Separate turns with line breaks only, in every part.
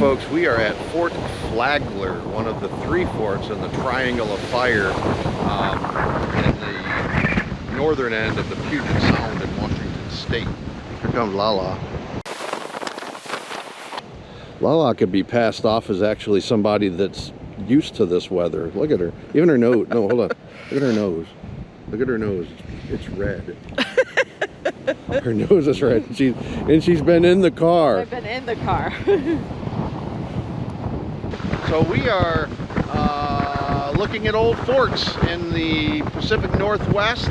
Folks, we are at Fort Flagler, one of the 3 forts in the Triangle of Fire in the northern end of the Puget Sound in Washington State. Here comes LaLa. LaLa could be passed off as actually somebody that's used to this weather. Look at her. Even her nose. No, hold on. Look at her nose. Look at her nose. It's red. Her nose is red. And she's been in the car.
I've been in the car.
So we are looking at old forts in the Pacific Northwest.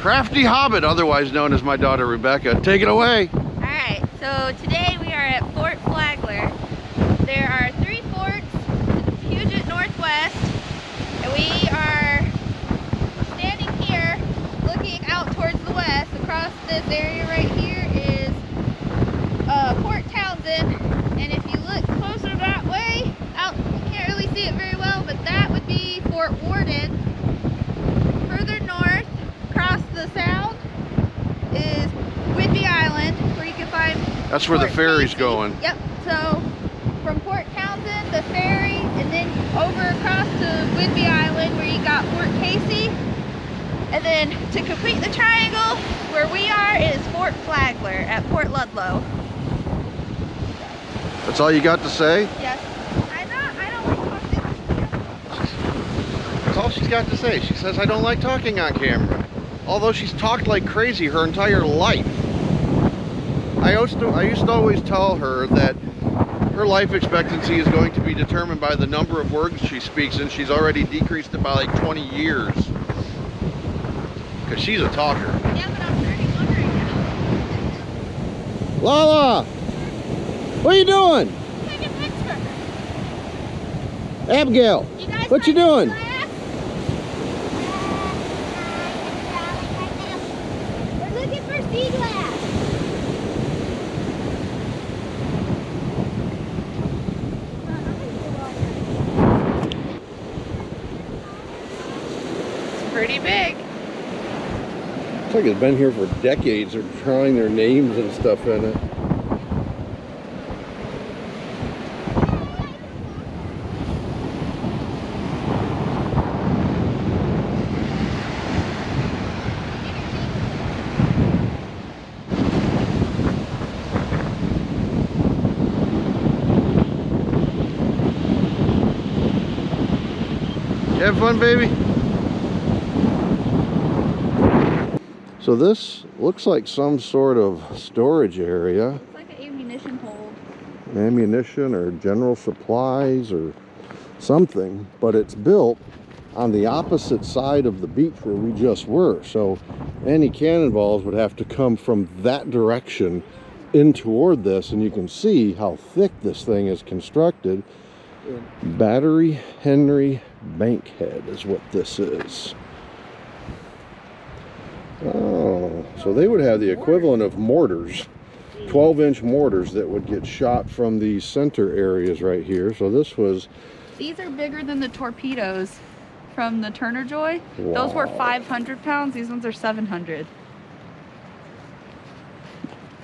Crafty Hobbit, otherwise known as my daughter Rebecca. Take it away.
All right, so today we are at Fort Flagler. There are 3 forts in the Puget Northwest, and we are standing here looking out towards the west. Across this area right here is Port Townsend, and if you look closer that way, out, you can't really see it very well, but that would be Fort Worden. Further north, across the sound, is Whidbey Island, where you can find
That's where
Fort
the ferry's
Casey.
going.
Yep, so from Port Townsend, the ferry, and then over across to Whidbey Island, where you got Fort Casey. And then to complete the triangle, where we are is Fort Flagler at Port Ludlow.
That's all you got to say?
Yes. I don't like talking.
That's all she's got to say. She says, I don't like talking on camera. Although she's talked like crazy her entire life. I used to always tell her that her life expectancy is going to be determined by the number of words she speaks, and she's already decreased it by like 20 years. Because she's a talker.
Yeah, but I'm 31 right now.
LaLa! What are you doing?
Take a picture.
Abigail,
You guys
what you
find
doing?
glass? We're looking for sea glass.
It's pretty big.
Looks like it's been here for decades. They're drawing their names and stuff in it. You have fun, baby? So this looks like some sort of storage area.
It's like an ammunition hold.
Ammunition or general supplies or something, but it's built on the opposite side of the beach where we just were. So any cannonballs would have to come from that direction in toward this, and you can see how thick this thing is constructed. Battery Henry Bankhead is what this is. Oh, so they would have the equivalent of mortars, 12-inch mortars that would get shot from these center areas right here. So this was...
These are bigger than the torpedoes from the Turner Joy.
Wow.
Those were 500 pounds. These ones are 700.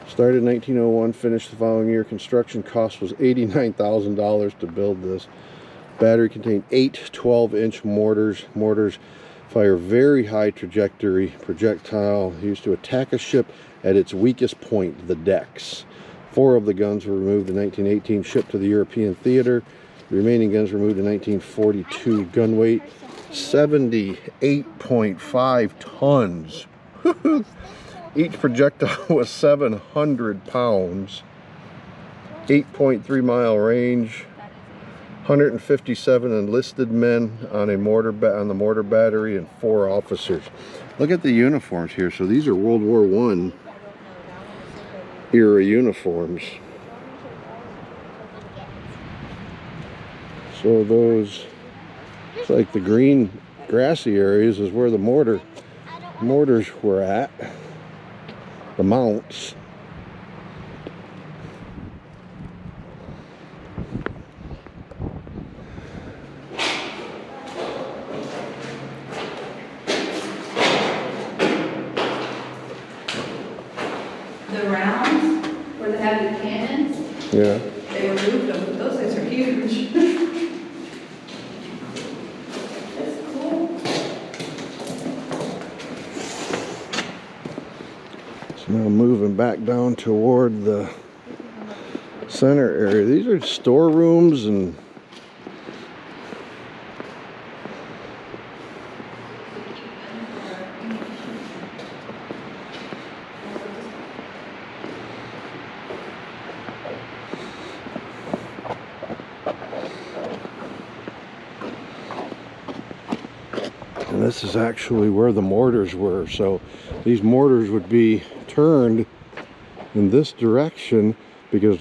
Started in 1901, finished the following year. Construction cost was $89,000 to build this. Battery contained 8 12-inch mortars. Mortars fire very high trajectory projectile used to attack a ship at its weakest point, the decks. 4 of the guns were removed in 1918, shipped to the European theater. The remaining guns were removed in 1942. Gun weight, 78.5 tons. Each projectile was 700 pounds. 8.3 mile range. 157 enlisted men on a on the mortar battery and 4 officers. Look at the uniforms here. So these are World War I era uniforms. So those, it's like the green grassy areas is where the mortars were at. The mounts.
The rounds where they have the cannons
Yeah.
They removed them, but those things are huge. That's cool.
So now moving back down toward the center area. These are storerooms and this is actually where the mortars were. So these mortars would be turned in this direction because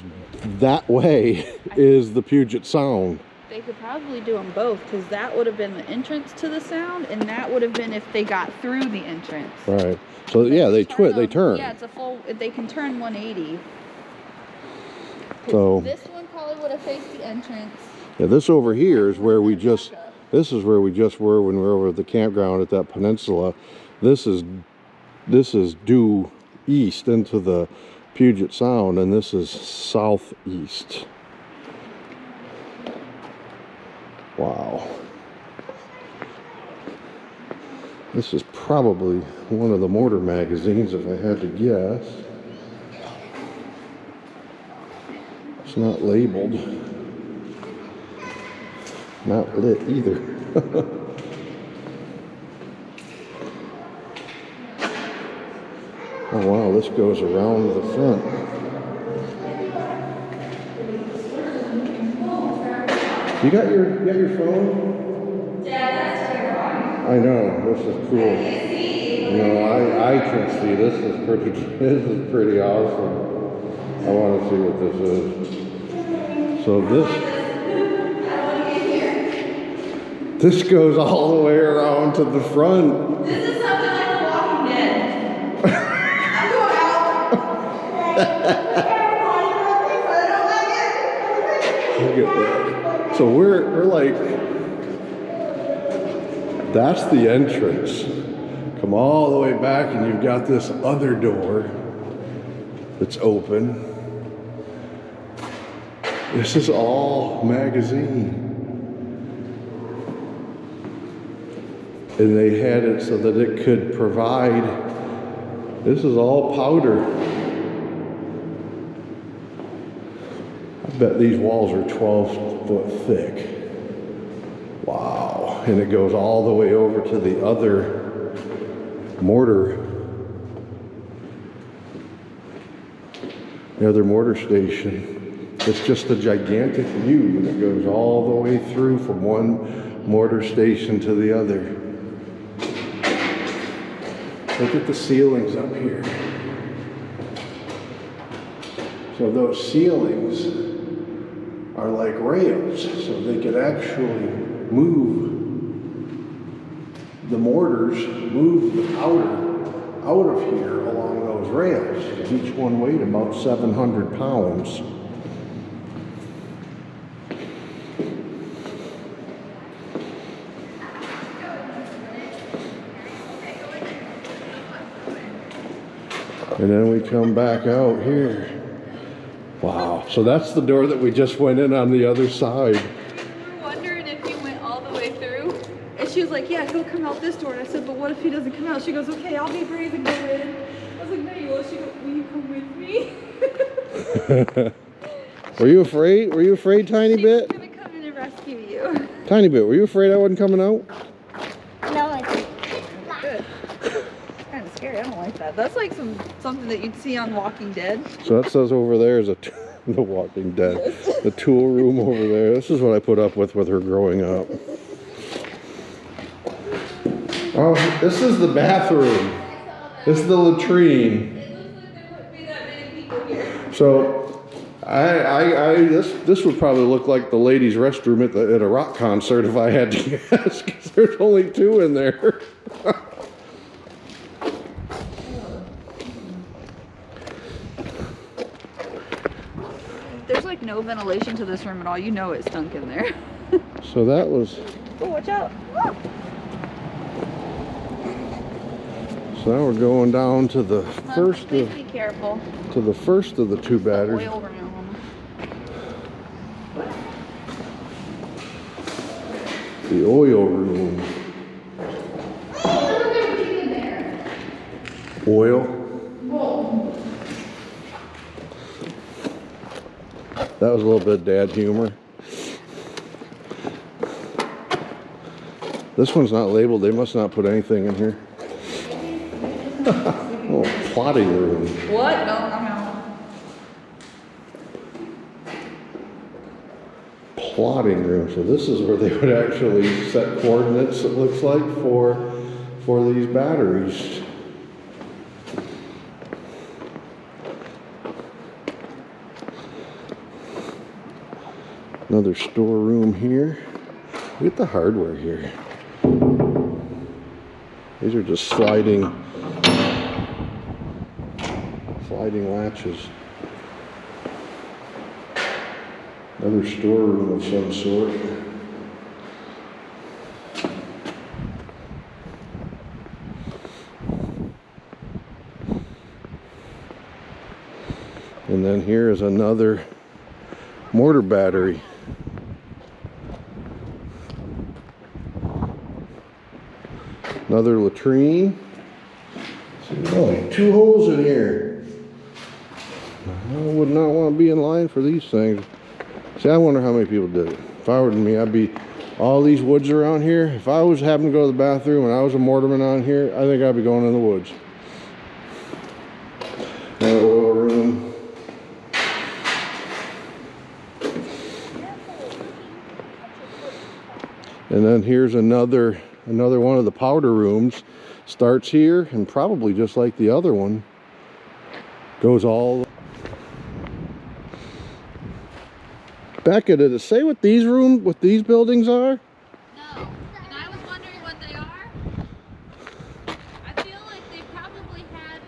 that way is the Puget Sound.
They could probably do them both because that would have been the entrance to the sound, and that would have been if they got through the entrance.
Right. So yeah, they turn.
Yeah, it's a full. They can turn 180.
So
this one probably would have faced the entrance.
Yeah, this over here is where we just. This is where we just were when we were over at the campground at that peninsula. This is due east into the Puget Sound, and this is southeast. Wow. This is probably one of the Mortar magazines, if I had to guess. It's not labeled. Not lit either. Oh wow, this goes around the front. You got your phone? Dad, that's terrifying. I know, this is cool. No, I can see. This is pretty awesome. I want to see what this is. So this goes all the way around to the front.
This is something like The Walking Dead. I'm going out.
Look at that. So we're like, that's the entrance. Come all the way back and you've got this other door that's open. This is all magazine. And they had it so that it could provide, this is all powder. I bet these walls are 12 foot thick. Wow. And it goes all the way over to the other mortar. The other mortar station. It's just a gigantic view, and it goes all the way through from one mortar station to the other. Look at the ceilings up here. So those ceilings are like rails, so they could actually move the mortars, move the powder out of here along those rails. Each one weighed about 700 pounds. And then we come back out here. Wow. So that's the door that we just went in on the other side.
We were wondering if he went all the way through. And she was like, yeah, he'll come out this door. And I said, but what if he doesn't come out? She goes, okay, I'll be brave and go in. I was like, no, you will. She goes, will you come with me?
Were you afraid? Were you afraid, tiny bit?
She's going to come in and rescue you.
Tiny bit. Were you afraid I wasn't coming out?
No, I didn't.
Good. Kind of scary. I don't like that. That's like something that you'd see on Walking Dead.
So that says over there is the Walking Dead.
Yes.
The tool room over there. This is what I put up with her growing up. Oh, this is the bathroom. This is the latrine.
It looks like there wouldn't be that many people here.
So, this would probably look like the ladies' restroom at a rock concert if I had to guess, because there's only two in there.
There's like no ventilation to this room at all. You know it stunk in there.
So that was.
Oh, watch out.
So now we're going down to the first
Please
of
be careful.
the two batters.
Oil room.
The oil room. Oil?
Whoa.
That was a little bit of dad humor. This one's not labeled. They must not put anything in here. Oh, plotting room.
What? No, I'm out.
Plotting room. So this is where they would actually set coordinates, it looks like, for these batteries. Another storeroom here. Look at the hardware here. These are just sliding latches. Another storeroom of some sort. And then here is another mortar battery. Another latrine. Oh, 2 holes in here. I would not want to be in line for these things. See, I wonder how many people did it. If I were me, I'd be all these woods around here. If I was having to go to the bathroom and I was a mortarman on here, I think I'd be going in the woods. Another oil room. And then here's another one of the powder rooms. Starts here and probably just like the other one goes all. Becca, did it say what these buildings are?
No, and I was wondering what they are. I feel like they probably had.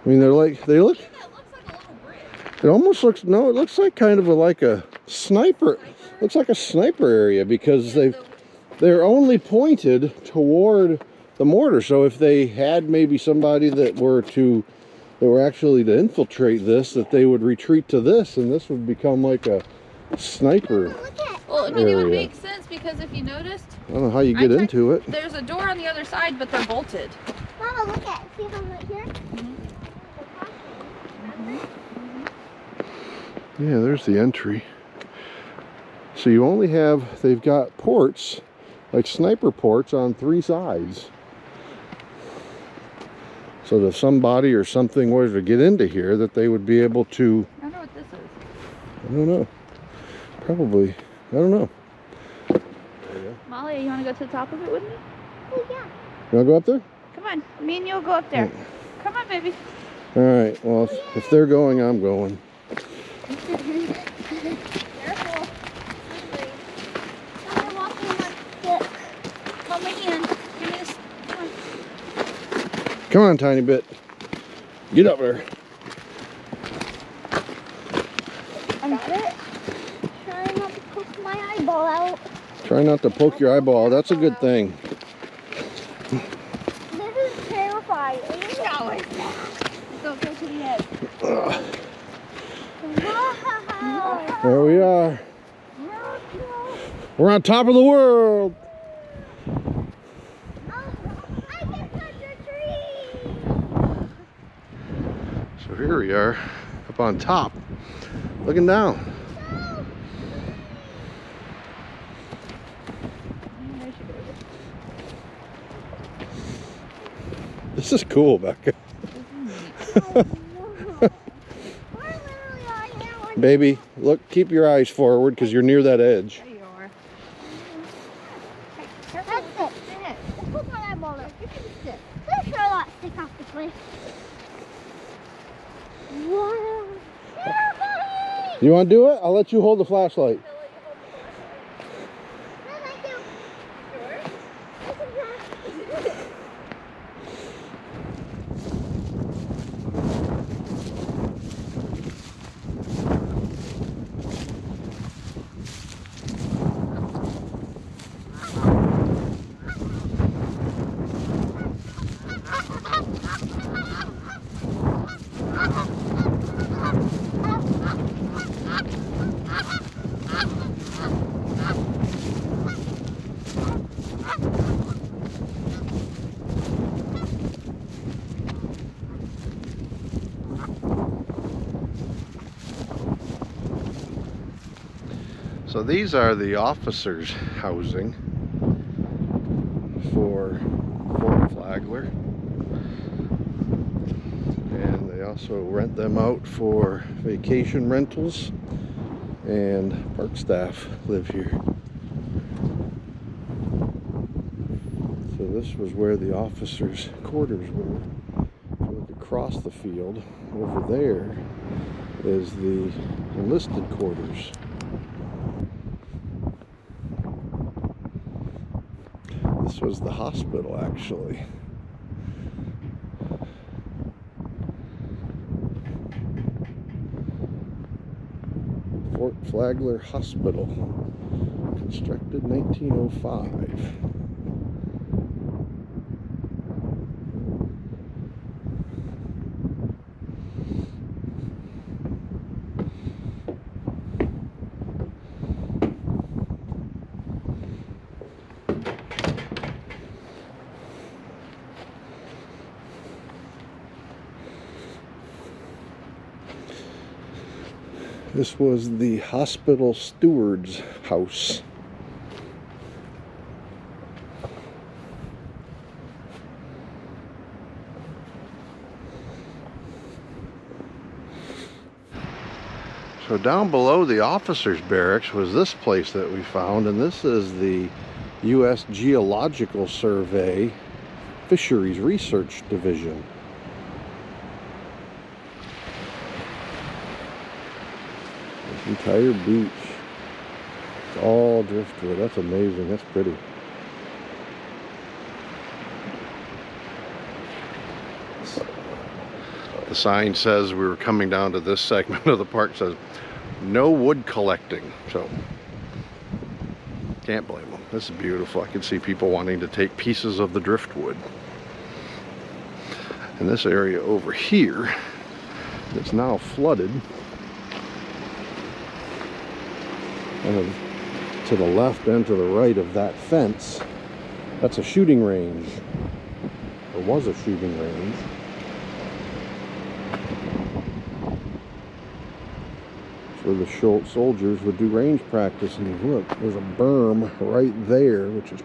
I mean, they look.
That looks like a little bridge.
It almost looks, no, it looks like kind of like a sniper. Looks like a sniper area because they're only pointed toward the mortar. So if they had maybe somebody that were actually to infiltrate this, that they would retreat to this, and this would become like a sniper
Well, I mean, it would
area.
make sense because if you noticed,
I don't know how you get into it.
there's a door on the other side, but they're bolted.
Mama, look at it. See them right here?
Yeah, there's the entry. So you only have, they've got ports, like sniper ports on 3 sides. So that if somebody or something was to get into here, that they would be able to,
I don't know what this is.
I don't know, probably, I don't know.
Molly, you want to go to the top of it with me?
Oh, yeah.
You want to go up there?
Come on, me and you'll go up there. Come on, baby.
All right, well, if they're going, I'm going.
Careful.
I'm walking like this.
Come in. Give me this. Come on.
Come on, tiny bit. Get up there.
I got it. Trying not to poke my eyeball out.
Try not to poke your eyeball. That's a good thing.
This is terrifying.
No, it's not. Don't go to the edge.
Wow.
There we are. We're on top of the world.
I can touch a tree.
So here we are, up on top, looking down. This is cool, Becca. Baby, look, keep your eyes forward because you're near that edge.
There you are.
That's it. Let's put my eyeball there. Let's try not to stick off the place. Wow. Terrifying.
You want to do it? I'll let you hold the flashlight.
No, thank you.
So these are the officers' housing for Fort Flagler. And they also rent them out for vacation rentals, and park staff live here. So this was where the officers' quarters were. If you look across the field, over there is the enlisted quarters. This was the hospital, actually. Fort Flagler Hospital, constructed 1905. This was the hospital steward's house. So down below the officers' barracks was this place that we found, and this is the U.S. Geological Survey Fisheries Research Division. Entire beach, it's all driftwood. That's amazing. That's pretty. The sign says we were coming down to this segment of the park, says no wood collecting. So can't blame them. This is beautiful. I can see people wanting to take pieces of the driftwood. And this area over here that's now flooded, and to the left and to the right of that fence, that's a shooting range, or was a shooting range. Where the soldiers would do range practice. And look, there's a berm right there, which is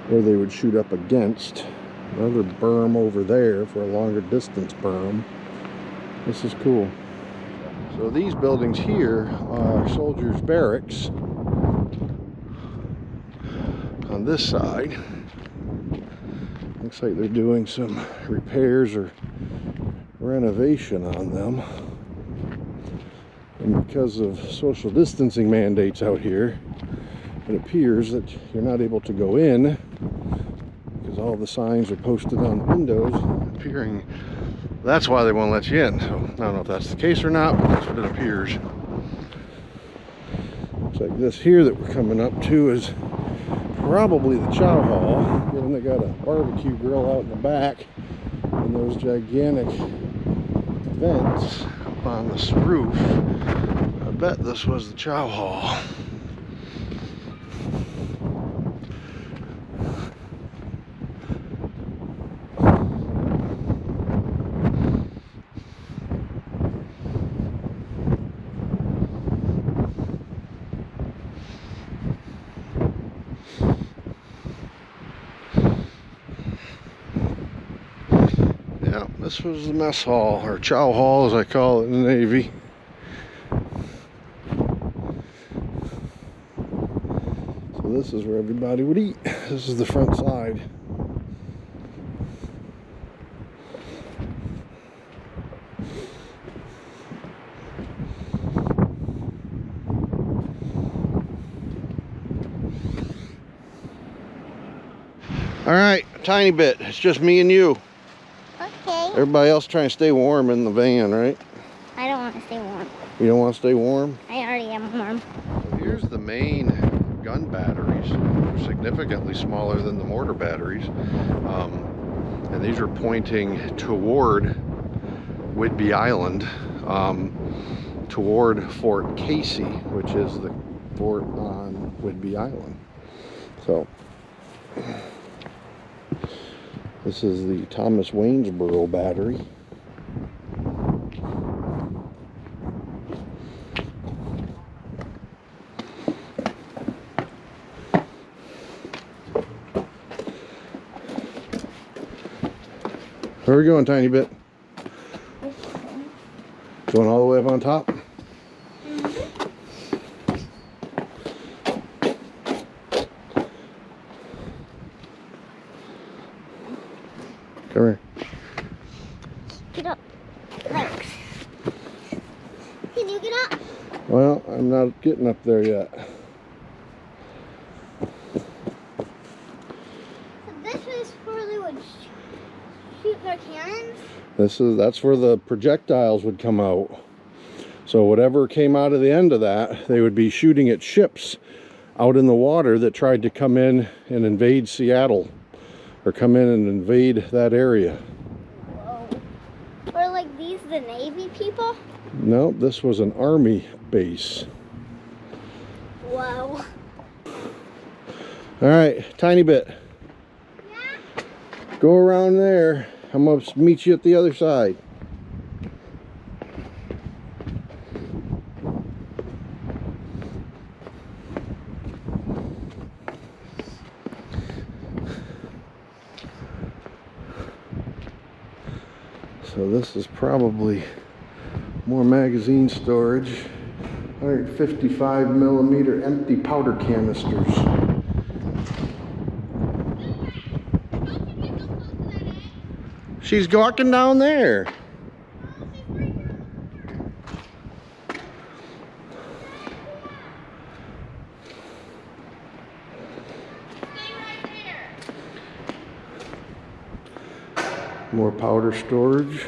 where they would shoot up against. Another berm over there for a longer distance berm. This is cool. So these buildings here are soldiers' barracks on this side. Looks like they're doing some repairs or renovation on them. And because of social distancing mandates out here, it appears that you're not able to go in because all the signs are posted on the windows, appearing that's why they won't let you in. So I don't know if that's the case or not, but that's what it appears. Looks like this here that we're coming up to is probably the chow hall, given they got a barbecue grill out in the back and those gigantic vents up on this roof. I bet this was the chow hall. Yeah, this was the mess hall, or chow hall as I call it in the Navy. So this is where everybody would eat. This is the front side. All right, a tiny bit. It's just me and you.
Okay.
Everybody else trying to stay warm in the van, right?
I don't want to stay warm.
You don't want to stay warm?
I already am warm.
So here's the main gun batteries. They're significantly smaller than the mortar batteries. And these are pointing toward Whidbey Island, toward Fort Casey, which is the fort on Whidbey Island. So this is the Thomas Waynesboro battery. Where are we going, tiny bit? Going all the way up on top? Come here.
Get up. Thanks. Can you get up?
Well, I'm not getting up there yet.
So this is where they would shoot their cannons?
That's where the projectiles would come out. So whatever came out of the end of that, they would be shooting at ships out in the water that tried to come in and invade Seattle, or come in and invade that area.
Whoa. Were like these the Navy people?
No, this was an Army base.
Whoa.
All right, tiny bit.
Yeah.
Go around there. I'm gonna meet you at the other side. So this is probably more magazine storage. 155mm empty powder canisters. She's walking down there. More powder storage.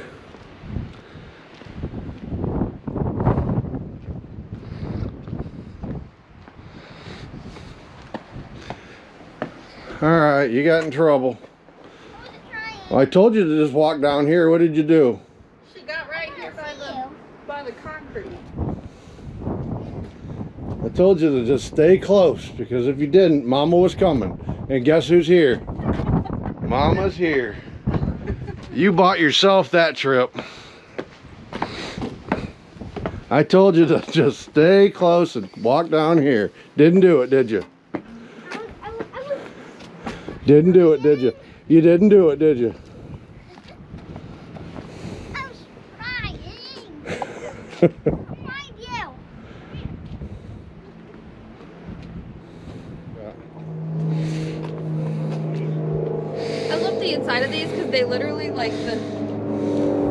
All right, you got in trouble. Well, I told you to just walk down here. What did you do?
She got right here by the concrete.
I told you to just stay close, because if you didn't, Mama was coming. And guess who's here? Mama's here. You bought yourself that trip. I told you to just stay close and walk down here. Didn't do it, did you? Didn't do it, did you? You didn't do it, did you?
I was trying. Behind you.
I love the inside of these because they literally, like, the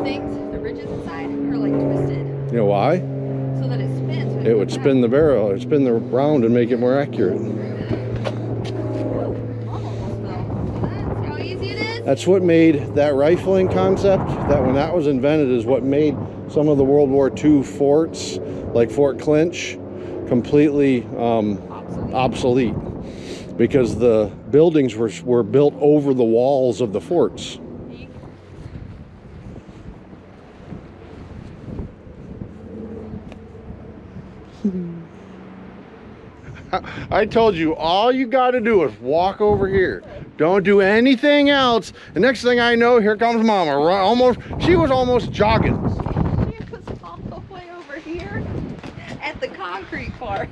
things, the ridges inside are like twisted
You know why?
so that it spins. when
It would
comes
spin
out.
the barrel, or spin the round and make it more accurate.
Mom almost fell. That's how easy it is.
That's what made that rifling concept, that when that was invented, is what made some of the World War II forts, like Fort Clinch, completely obsolete. Because the buildings were built over the walls of the forts. I told you, all you got to do is walk over here. Don't do anything else. The next thing I know, here comes Mama. She was almost jogging.
She was all the way over here at the concrete part.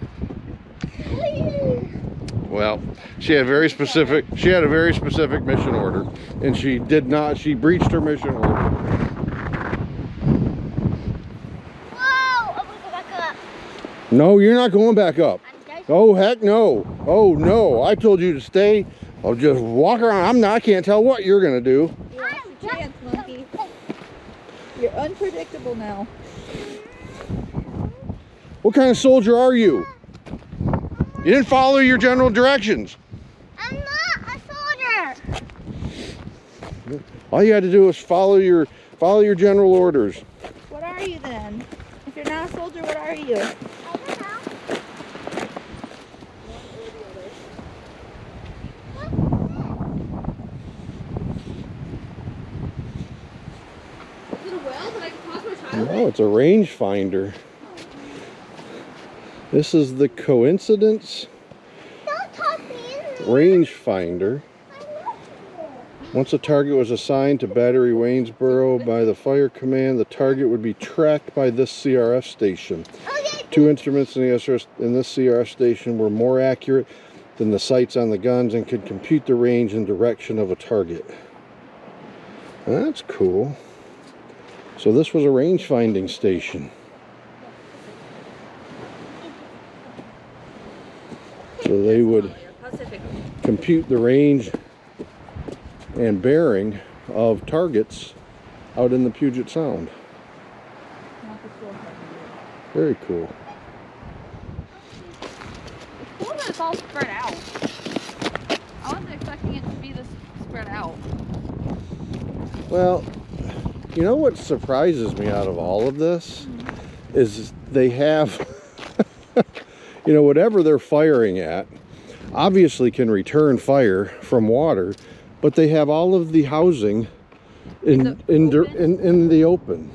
Well, she had a very specific mission order, and she breached her mission order.
Whoa! I'm gonna go back up.
No, you're not going back up.
I'm dead.
Oh, heck no. Oh, no. I told you to stay. I'll just walk around. I can't tell what you're going to do.
Chance, monkey. You're unpredictable now.
What kind of soldier are you? You didn't follow your general directions.
I'm not a soldier.
All you had to do was follow your general orders.
What are you then? If you're not a soldier, what are you?
I don't know.
Is it a well that I can toss my child
No, it's a rangefinder. This is the coincidence
Don't toss me in there.
rangefinder.
I'm not there.
Once a target was assigned to Battery Waynesboro by the Fire Command, the target would be tracked by this CRF station.
Okay.
Two instruments in this CRF station were more accurate than the sights on the guns and could compute the range and direction of a target. That's cool. So this was a range finding station. So they would compute the range and bearing of targets out in the Puget Sound. Very cool.
It's cool that it's all spread out. I wasn't expecting it to be this spread out.
Well, you know what surprises me out of all of this is they have, you know, whatever they're firing at obviously can return fire from water, but they have all of the housing in the open.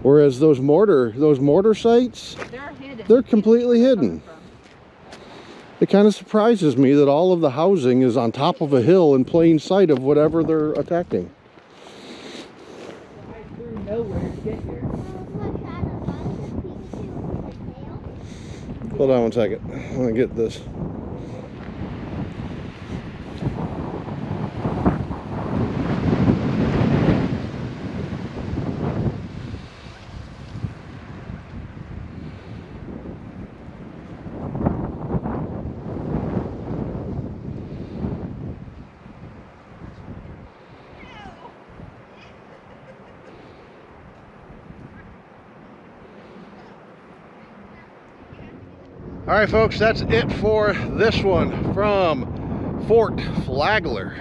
Whereas those mortar sites, they're completely hidden. It kind of surprises me that all of the housing is on top of a hill in plain sight of whatever they're attacking. Hold on one second. I'm gonna get this. All right, folks, that's it for this one from Fort Flagler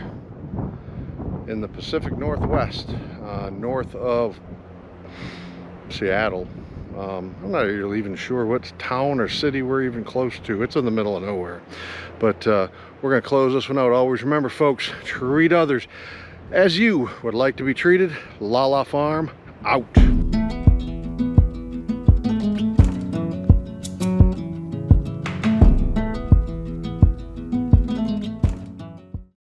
in the Pacific Northwest, north of Seattle. I'm not really even sure what town or city we're even close to. It's in the middle of nowhere. But we're going to close this one out. Always remember, folks, treat others as you would like to be treated. LaLa Farm, out.